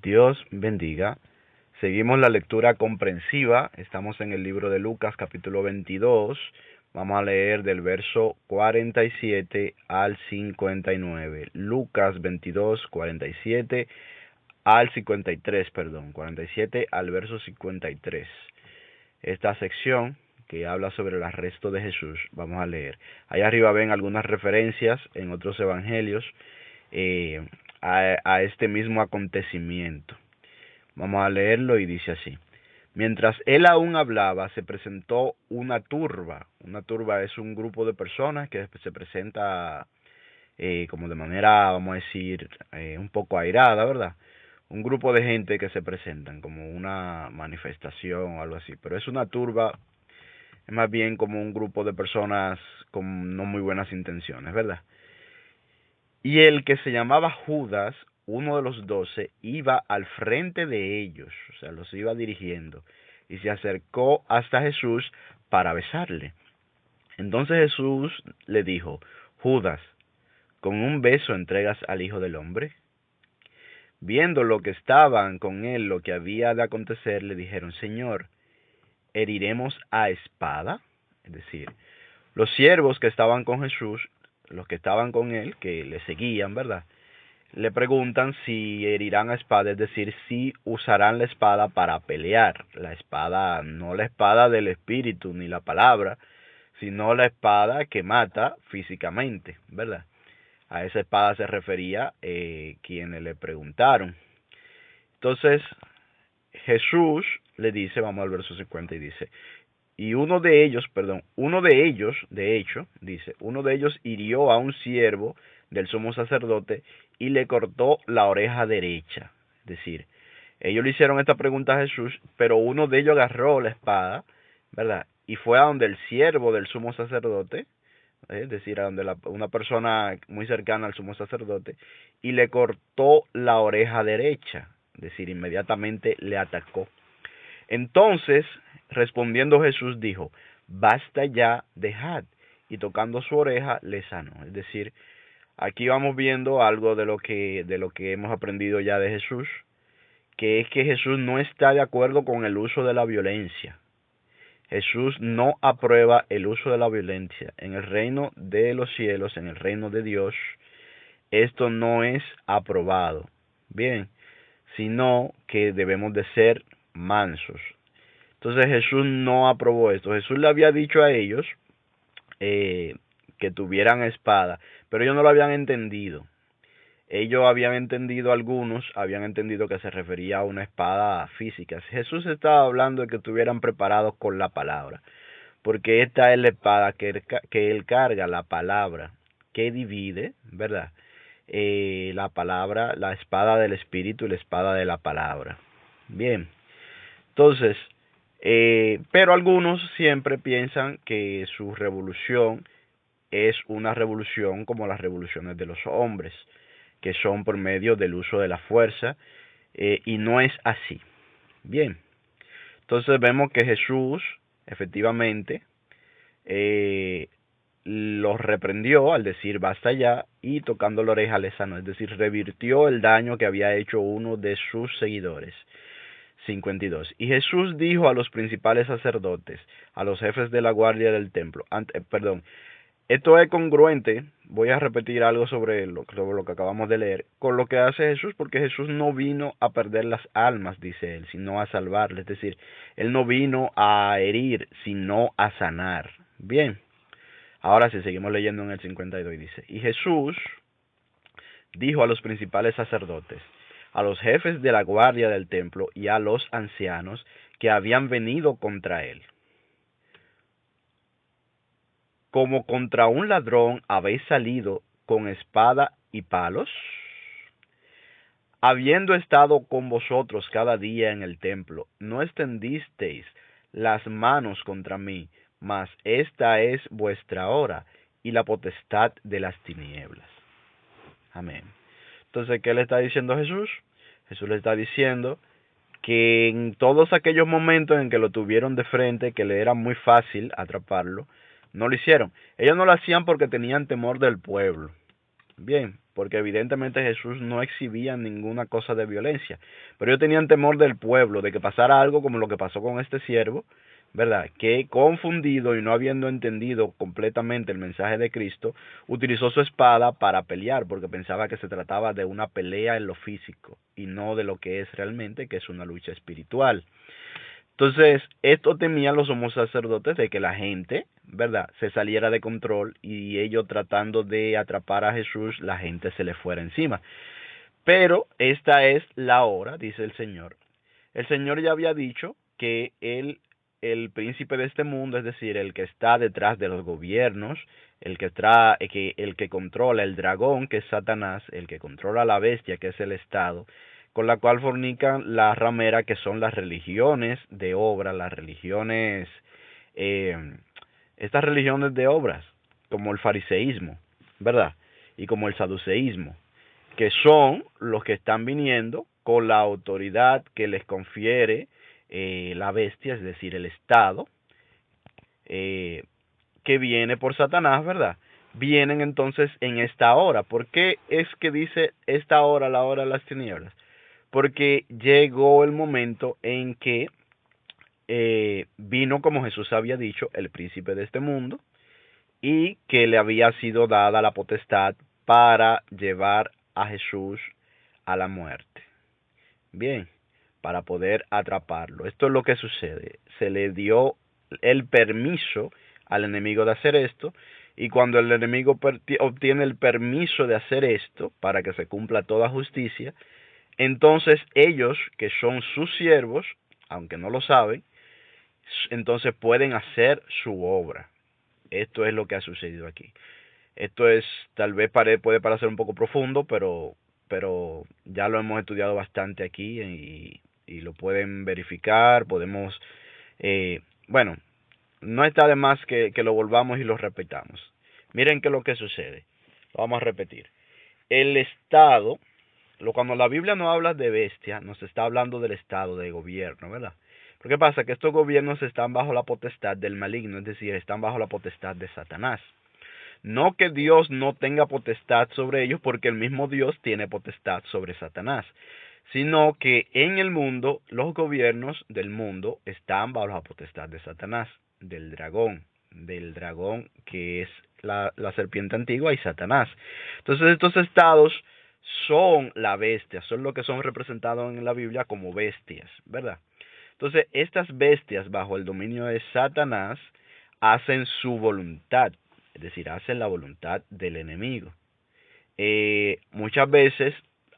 Dios bendiga. Seguimos la lectura comprensiva. Estamos en el libro de Lucas, capítulo 22. Vamos a leer del verso 47 al 59. Lucas 22, 47 al 53, perdón. 47 al verso 53. Esta sección que habla sobre el arresto de Jesús, vamos a leer. Ahí arriba ven algunas referencias en otros evangelios a este mismo acontecimiento. Vamos a leerlo y dice así: mientras él aún hablaba, se presentó una turba. Una turba es un grupo de personas que se presenta como de manera, vamos a decir, un poco airada, ¿verdad? Un grupo de gente que se presentan como una manifestación o algo así, pero es una turba, es más bien como un grupo de personas con no muy buenas intenciones, ¿verdad? Y el que se llamaba Judas, uno de los 12, iba al frente de ellos, o sea, los iba dirigiendo, y se acercó hasta Jesús para besarle. Entonces Jesús le dijo: Judas, ¿con un beso entregas al Hijo del Hombre? Viendo lo que estaban con él, lo que había de acontecer, le dijeron: Señor, ¿heriremos a espada? Es decir, los siervos que estaban con Jesús, los que estaban con él, que le seguían, ¿verdad?, le preguntan si herirán a espada, es decir, si usarán la espada para pelear. La espada, no la espada del espíritu ni la palabra, sino la espada que mata físicamente, ¿verdad? A esa espada se refería quienes le preguntaron. Entonces, Jesús le dice, vamos al verso 50 y dice: y uno de ellos, de hecho, dice, uno de ellos hirió a un siervo del sumo sacerdote y le cortó la oreja derecha. Es decir, ellos le hicieron esta pregunta a Jesús, pero uno de ellos agarró la espada, ¿verdad?, y fue a donde el siervo del sumo sacerdote, es decir, a donde una persona muy cercana al sumo sacerdote, y le cortó la oreja derecha, es decir, inmediatamente le atacó. Entonces, respondiendo Jesús dijo: basta ya, dejad. Y tocando su oreja le sanó. Es decir, aquí vamos viendo algo de lo que hemos aprendido ya de Jesús, que es que Jesús no está de acuerdo con el uso de la violencia. Jesús no aprueba el uso de la violencia. En el reino de los cielos, en el reino de Dios, esto no es aprobado. Bien, sino que debemos de ser mansos. Entonces Jesús no aprobó esto. Jesús le había dicho a ellos que tuvieran espada, pero ellos no lo habían entendido. Ellos habían entendido, algunos habían entendido que se refería a una espada física. Jesús estaba hablando de que estuvieran preparados con la palabra, porque esta es la espada que él carga, la palabra, que divide, ¿verdad? La palabra, la espada del Espíritu y la espada de la palabra. Bien, entonces, pero algunos siempre piensan que su revolución es una revolución como las revoluciones de los hombres, que son por medio del uso de la fuerza, y no es así. Bien, entonces vemos que Jesús efectivamente los reprendió al decir basta ya, y tocando la oreja le sanó, es decir, revirtió el daño que había hecho uno de sus seguidores. 52. Y Jesús dijo a los principales sacerdotes, a los jefes de la guardia del templo, esto es congruente, voy a repetir algo sobre lo que acabamos de leer, con lo que hace Jesús, porque Jesús no vino a perder las almas, dice él, sino a salvarles, es decir, él no vino a herir, sino a sanar. Bien, ahora sí, seguimos leyendo en el 52, dice: y Jesús dijo a los principales sacerdotes, a los jefes de la guardia del templo y a los ancianos que habían venido contra él: como contra un ladrón habéis salido con espada y palos, habiendo estado con vosotros cada día en el templo, no extendisteis las manos contra mí, mas esta es vuestra hora y la potestad de las tinieblas. Amén. Entonces, ¿qué le está diciendo Jesús? Jesús le está diciendo que en todos aquellos momentos en que lo tuvieron de frente, que le era muy fácil atraparlo, no lo hicieron. Ellos no lo hacían porque tenían temor del pueblo. Bien, porque evidentemente Jesús no exhibía ninguna cosa de violencia, pero ellos tenían temor del pueblo, de que pasara algo como lo que pasó con este siervo, ¿verdad? Que confundido y no habiendo entendido completamente el mensaje de Cristo, utilizó su espada para pelear, porque pensaba que se trataba de una pelea en lo físico y no de lo que es realmente, que es una lucha espiritual. Entonces, esto temían los sumos sacerdotes de que la gente, ¿verdad?, se saliera de control y ellos tratando de atrapar a Jesús, la gente se le fuera encima. Pero esta es la hora, dice el Señor. El Señor ya había dicho que el príncipe de este mundo, es decir, el que está detrás de los gobiernos, el que controla el dragón, que es Satanás, el que controla la bestia, que es el Estado, con la cual fornican la ramera, que son las religiones de obra, las religiones, eh, estas religiones de obras, como el fariseísmo, ¿verdad? Y como el saduceísmo, que son los que están viniendo con la autoridad que les confiere la bestia, es decir, el Estado, eh, que viene por Satanás, ¿verdad? Vienen entonces en esta hora. ¿Por qué es que dice esta hora, la hora de las tinieblas? Porque llegó el momento en que vino, como Jesús había dicho, el príncipe de este mundo, y que le había sido dada la potestad para llevar a Jesús a la muerte. Bien, para poder atraparlo. Esto es lo que sucede. Se le dio el permiso al enemigo de hacer esto, y cuando el enemigo obtiene el permiso de hacer esto para que se cumpla toda justicia, entonces ellos, que son sus siervos, aunque no lo saben, entonces pueden hacer su obra. Esto es lo que ha sucedido aquí. Esto es, tal vez puede parecer un poco profundo, pero ya lo hemos estudiado bastante aquí y lo pueden verificar. Podemos, bueno, no está de más que lo volvamos y lo repitamos. Miren qué es lo que sucede. Lo vamos a repetir. El Estado, cuando la Biblia no habla de bestia, nos está hablando del Estado, de gobierno, ¿verdad? ¿Pero qué pasa? Que estos gobiernos están bajo la potestad del maligno, es decir, están bajo la potestad de Satanás. No que Dios no tenga potestad sobre ellos, porque el mismo Dios tiene potestad sobre Satanás, sino que en el mundo, los gobiernos del mundo están bajo la potestad de Satanás, del dragón que es la serpiente antigua y Satanás. Entonces estos estados son la bestia, son lo que son representados en la Biblia como bestias, ¿verdad? Entonces estas bestias bajo el dominio de Satanás hacen su voluntad, es decir, hacen la voluntad del enemigo. Muchas veces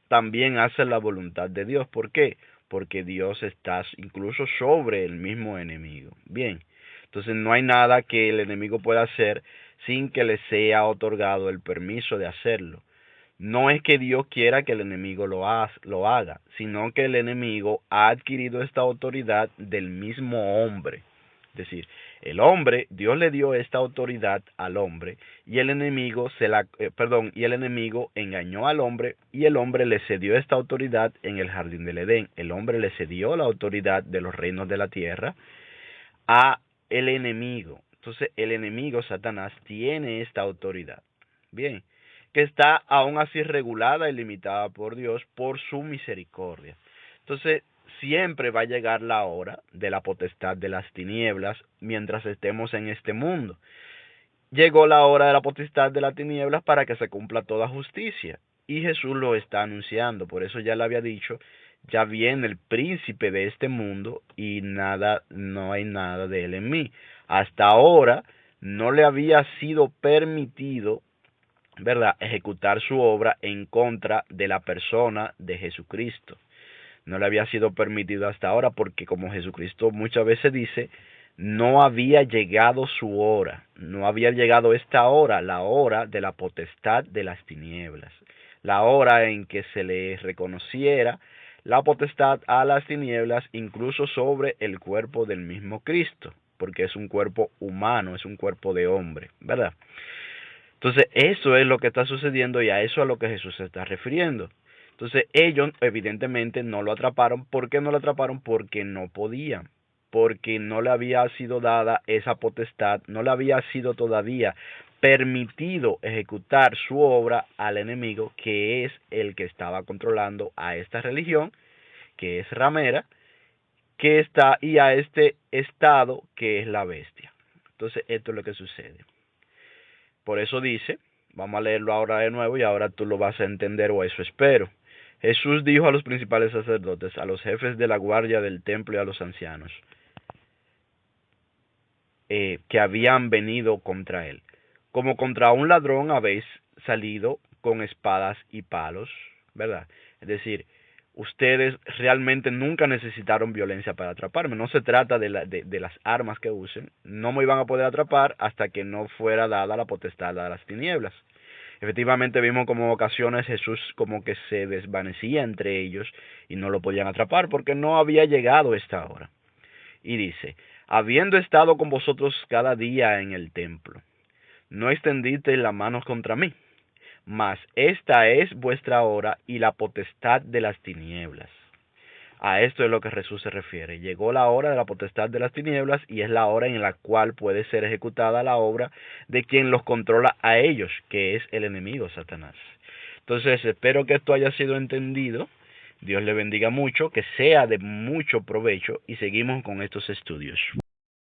también hacen la voluntad de Dios. ¿Por qué? Porque Dios está incluso sobre el mismo enemigo. Bien, entonces no hay nada que el enemigo pueda hacer sin que le sea otorgado el permiso de hacerlo. No es que Dios quiera que el enemigo lo haga, sino que el enemigo ha adquirido esta autoridad del mismo hombre. Es decir, el hombre, Dios le dio esta autoridad al hombre y el enemigo y el enemigo engañó al hombre y el hombre le cedió esta autoridad en el jardín del Edén. El hombre le cedió la autoridad de los reinos de la tierra a el enemigo. Entonces, el enemigo Satanás tiene esta autoridad. Bien, que está aún así regulada y limitada por Dios por su misericordia. Entonces, siempre va a llegar la hora de la potestad de las tinieblas mientras estemos en este mundo. Llegó la hora de la potestad de las tinieblas para que se cumpla toda justicia. Y Jesús lo está anunciando. Por eso ya le había dicho, ya viene el príncipe de este mundo y no hay nada de él en mí. Hasta ahora no le había sido permitido, ¿verdad?, ejecutar su obra en contra de la persona de Jesucristo. No le había sido permitido hasta ahora porque, como Jesucristo muchas veces dice, no había llegado su hora, no había llegado esta hora, la hora de la potestad de las tinieblas, la hora en que se le reconociera la potestad a las tinieblas incluso sobre el cuerpo del mismo Cristo, porque es un cuerpo humano, es un cuerpo de hombre, ¿verdad? Entonces, eso es lo que está sucediendo y a eso es a lo que Jesús se está refiriendo. Entonces, ellos evidentemente no lo atraparon. ¿Por qué no lo atraparon? Porque no podían, porque no le había sido dada esa potestad, no le había sido todavía permitido ejecutar su obra al enemigo, que es el que estaba controlando a esta religión, que es ramera, que está, y a este estado, que es la bestia. Entonces, esto es lo que sucede. Por eso dice, vamos a leerlo ahora de nuevo y ahora tú lo vas a entender, o eso espero. Jesús dijo a los principales sacerdotes, a los jefes de la guardia del templo y a los ancianos que habían venido contra él: como contra un ladrón habéis salido con espadas y palos, ¿verdad? Es decir, ustedes realmente nunca necesitaron violencia para atraparme. No se trata de las armas que usen. No me iban a poder atrapar hasta que no fuera dada la potestad de las tinieblas. Efectivamente vimos como en ocasiones Jesús como que se desvanecía entre ellos y no lo podían atrapar porque no había llegado esta hora. Y dice, habiendo estado con vosotros cada día en el templo, no extendisteis las manos contra mí, mas esta es vuestra hora y la potestad de las tinieblas. A esto es lo que Jesús se refiere. Llegó la hora de la potestad de las tinieblas y es la hora en la cual puede ser ejecutada la obra de quien los controla a ellos, que es el enemigo, Satanás. Entonces, espero que esto haya sido entendido. Dios le bendiga mucho, que sea de mucho provecho y seguimos con estos estudios.